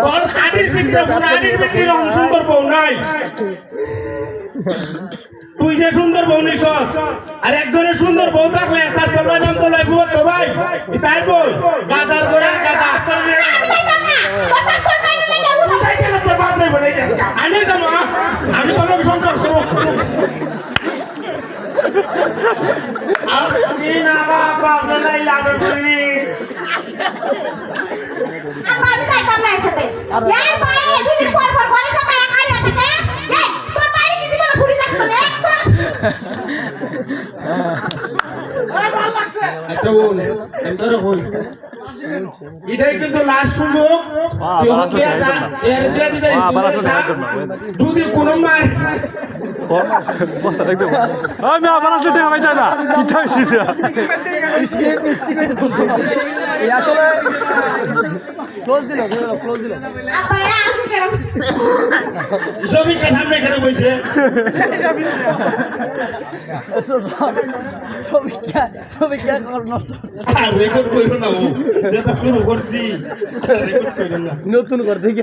তোর আডির ভিতরে পুরো আডির ভিতরে রং সুন্দর বউ নাই তুই যে সুন্দর বউ নিছস আর একজনের সুন্দর বউ থাকলে শাস্ত্র লয় নাম তো লয় বুয়া তো ভাই তাই বল গাদার গোড়া গাদা আমি জানো আমি তো লোক সংসার করব আমি না বাবা নাই লাড়ু করি আমি যাইতাম না একসাথে এই ভাই দিদি ফর করে সবাই একাই আছে এই তোর বাড়ি কি দিবনা ঘুরি থাকতো না ভালো লাগছে আচ্ছা বল আমি তোর কই এটাই কিন্তু লাস্ট সুযোগ তুই হতে যা এর দিয়ে দিতে যদি কোনো মার বস্তা রাখ দেব আমি আবার আসতে টাকা পাইতা না কি চাইছিস মিষ্টি করে এই আসলে ক্লোজ দিল আপা আসে কেন সবই সামনে এখানে বসে ছবি কে কর নষ্ট রেকর্ড কইরো না ও যেটা শুরু করছি রেকর্ড কইরো না নতুন করে দেখি